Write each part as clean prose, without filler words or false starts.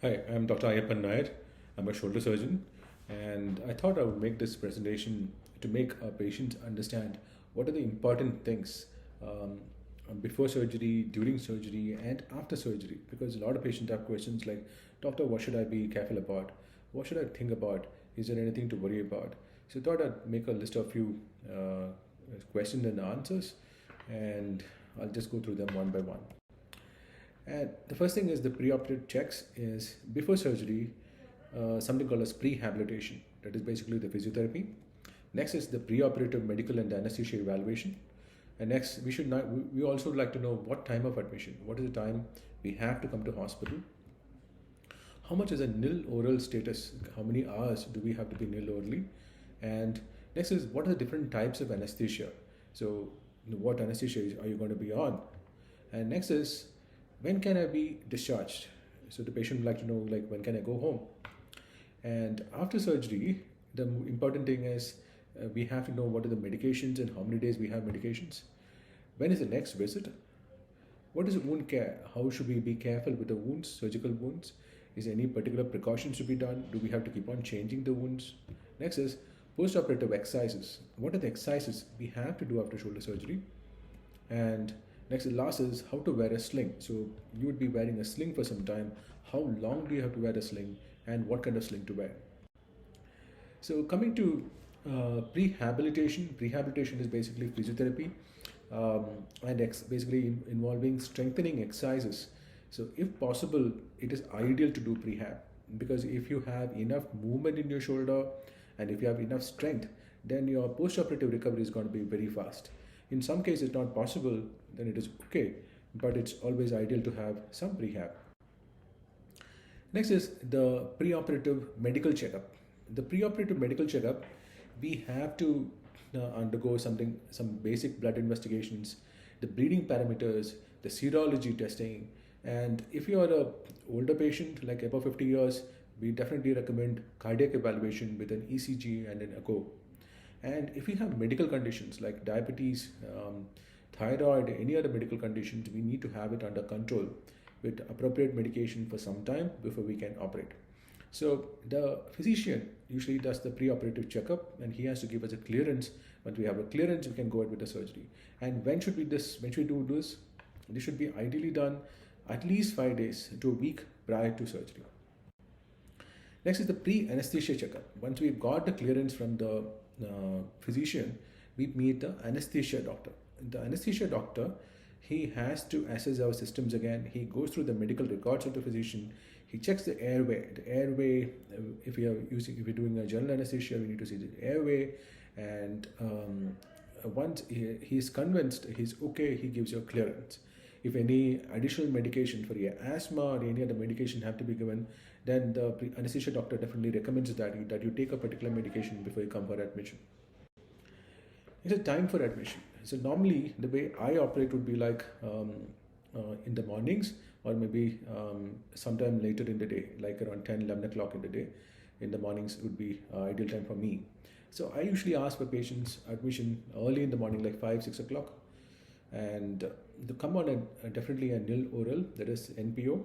Hi, I'm Dr. Ayappan Nair. I'm a shoulder surgeon, and I thought I would make this presentation to make our patients understand what are the important things um, before surgery, during surgery, and after surgery. Because a lot of patients have questions like, Doctor, what should I be careful about? What should I think about? Is there anything to worry about? So I thought I'd make a list of few questions and answers, and I'll just go through them one by one. And the first thing is the preoperative checks is before surgery, something called as prehabilitation. That is basically the physiotherapy. Next is the preoperative medical and anesthesia evaluation. And next, we should not, we also would like to know what time of admission. What is the time we have to come to hospital? How much is a nil oral status? How many hours do we have to be nil orally? And next is what are the different types of anesthesia? So, what anesthesia are you going to be on? And next is when can I be discharged? So the patient would like to know like when can I go home? And after surgery, the important thing is we have to know what are the medications and how many days we have medications. When is the next visit? What is wound care? How should we be careful with the wounds, surgical wounds? Is there any particular precautions to be done? Do we have to keep on changing the wounds? Next is post-operative exercises. What are the exercises we have to do after shoulder surgery? And next, last is how to wear a sling. So you would be wearing a sling for some time. How long do you have to wear a sling, and what kind of sling to wear? So coming to prehabilitation is basically physiotherapy and basically involving strengthening exercises. So if possible, it is ideal to do prehab because if you have enough movement in your shoulder and if you have enough strength, then your post-operative recovery is going to be very fast. In some cases, it's not possible, then it is okay, but it's always ideal to have some prehab. Next is the preoperative medical checkup. The preoperative medical checkup, we have to undergo some basic blood investigations, the bleeding parameters, the serology testing, and if you are a older patient like above 50 years, we definitely recommend cardiac evaluation with an ECG and an echo. And if we have medical conditions like diabetes, thyroid, any other medical conditions, we need to have it under control with appropriate medication for some time before we can operate. So the physician usually does the pre-operative checkup and he has to give us a clearance. Once we have a clearance, we can go ahead with the surgery. And when should we do this? This should be ideally done at least 5 days to a week prior to surgery. Next is the pre-anesthesia checkup. Once we've got the clearance from the physician, we meet the anesthesia doctor. The anesthesia doctor, he has to assess our systems again. He goes through the medical records of the physician. He checks the airway. The airway, if we're doing a general anesthesia, we need to see the airway. And once he's convinced he's okay, he gives you a clearance. If any additional medication for your asthma or any other medication have to be given, then the anesthesia doctor definitely recommends that you take a particular medication before you come for admission. It's a time for admission. So normally the way I operate would be like in the mornings or maybe sometime later in the day, like around 10, 11 o'clock in the day. In the mornings would be ideal time for me. So I usually ask for patients admission early in the morning, like 5, 6 o'clock. And to come on definitely a nil oral, that is NPO.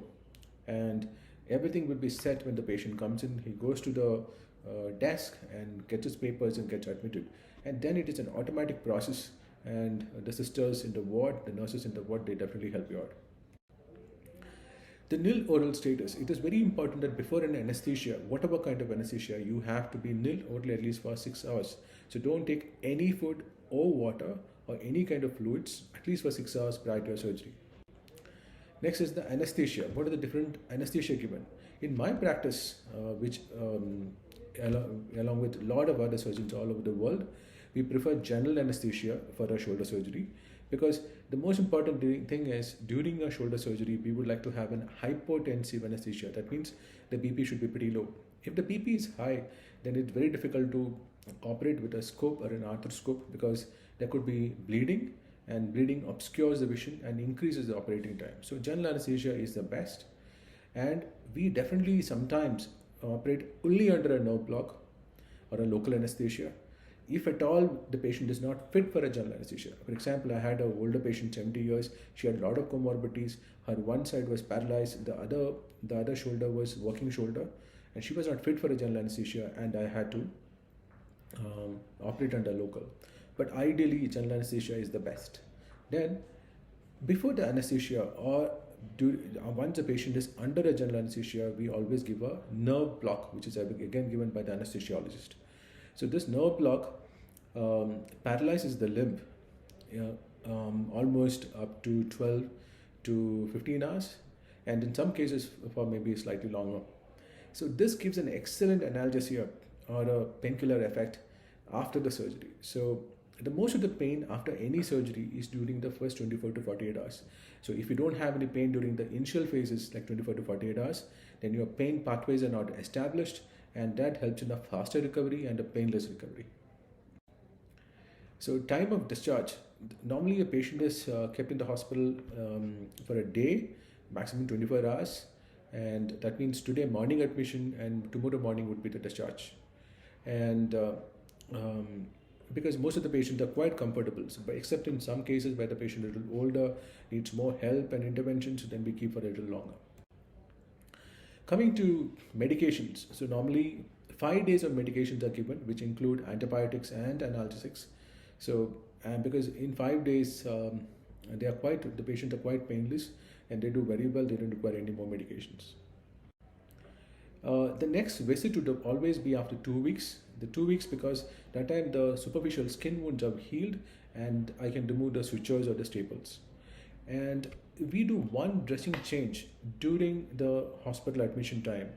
And everything will be set when the patient comes in. He goes to the desk and gets his papers and gets admitted. And then it is an automatic process. And the sisters in the ward, the nurses in the ward, they definitely help you out. The nil oral status, it is very important that before an anesthesia, whatever kind of anesthesia, you have to be nil oral at least for 6 hours. So don't take any food or water or any kind of fluids at least for 6 hours prior to your surgery. Next is the anesthesia. What are the different anesthesia given? In my practice, which along with a lot of other surgeons all over the world, we prefer general anesthesia for a shoulder surgery because the most important thing is during a shoulder surgery, we would like to have an hypotensive anesthesia. That means the BP should be pretty low. If the BP is high, then it's very difficult to operate with a scope or an arthroscope because there could be bleeding and bleeding obscures the vision and increases the operating time. So general anesthesia is the best, and we definitely sometimes operate only under a nerve block or a local anesthesia if at all the patient is not fit for a general anesthesia. For example, I had an older patient, 70 years, she had a lot of comorbidities, her one side was paralyzed, the other the other shoulder was working shoulder, and she was not fit for a general anesthesia, and I had to operate under local. But ideally, general anesthesia is the best. Then, before the anesthesia or once a patient is under a general anesthesia, we always give a nerve block, which is again given by the anesthesiologist. So this nerve block paralyzes the limb almost up to 12 to 15 hours, and in some cases for maybe slightly longer. So this gives an excellent analgesia or a painkiller effect after the surgery. So the most of the pain after any surgery is during the first 24 to 48 hours. So if you don't have any pain during the initial phases like 24 to 48 hours, then your pain pathways are not established, and that helps in a faster recovery and a painless recovery. So time of discharge, normally a patient is kept in the hospital for a day, maximum 24 hours, and that means today morning admission and tomorrow morning would be the discharge. And because most of the patients are quite comfortable, so, but except in some cases where the patient is a little older, needs more help and intervention, so then we keep for a little longer. Coming to medications, so normally 5 days of medications are given, which include antibiotics and analgesics. So, and because in 5 days the patients are quite painless and they do very well, they don't require any more medications. The next visit would always be after 2 weeks. The 2 weeks, because that time the superficial skin wounds have healed and I can remove the sutures or the staples. And we do one dressing change during the hospital admission time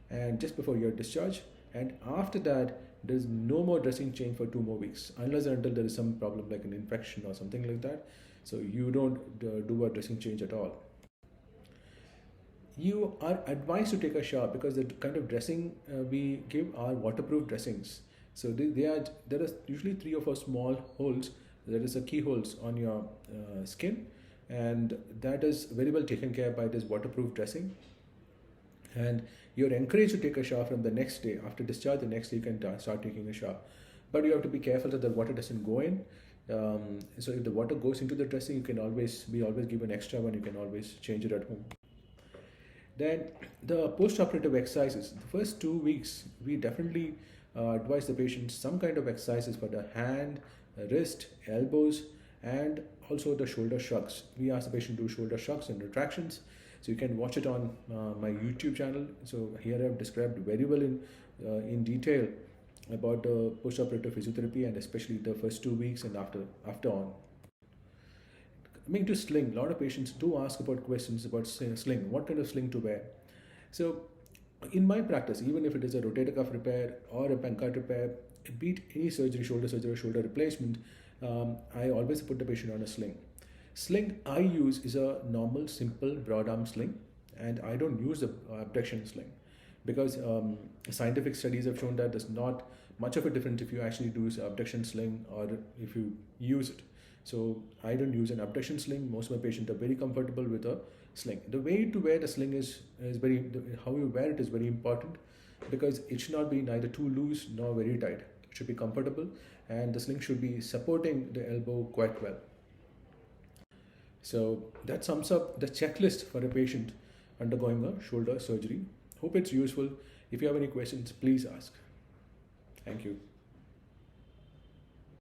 and just before your discharge, and after that there is no more dressing change for 2 more weeks unless and until there is some problem like an infection or something like that. So you don't do a dressing change at all. You are advised to take a shower because the kind of dressing we give are waterproof dressings. So there are usually 3 or 4 small holes. There is a keyholes on your skin, and that is very well taken care by this waterproof dressing. And you're encouraged to take a shower from the next day. After discharge, the next day you can start taking a shower. But you have to be careful that the water doesn't go in. So if the water goes into the dressing, we always give an extra one. You can always change it at home. Then the post-operative exercises. The first 2 weeks, we definitely advise the patient some kind of exercises for the hand, wrist, elbows, and also the shoulder shrugs. We ask the patient to do shoulder shrugs and retractions. So you can watch it on my YouTube channel. So here I've described very well in detail about the post-operative physiotherapy, and especially the first 2 weeks and after on. Coming to sling, a lot of patients do ask about questions about sling, what kind of sling to wear. So in my practice, even if it is a rotator cuff repair or a pancart repair, be it any surgery, shoulder surgery or shoulder replacement, I always put the patient on a sling. Sling I use is a normal, simple, broad arm sling, and I don't use the abduction sling because scientific studies have shown that there's not much of a difference if you actually do abduction sling or if you use it. So I don't use an abduction sling. Most of my patients are very comfortable with a sling. The way to wear the sling is how you wear it is very important, because it should not be neither too loose nor very tight. It should be comfortable, and the sling should be supporting the elbow quite well. So that sums up the checklist for a patient undergoing a shoulder surgery. Hope it's useful. If you have any questions, please ask. Thank you.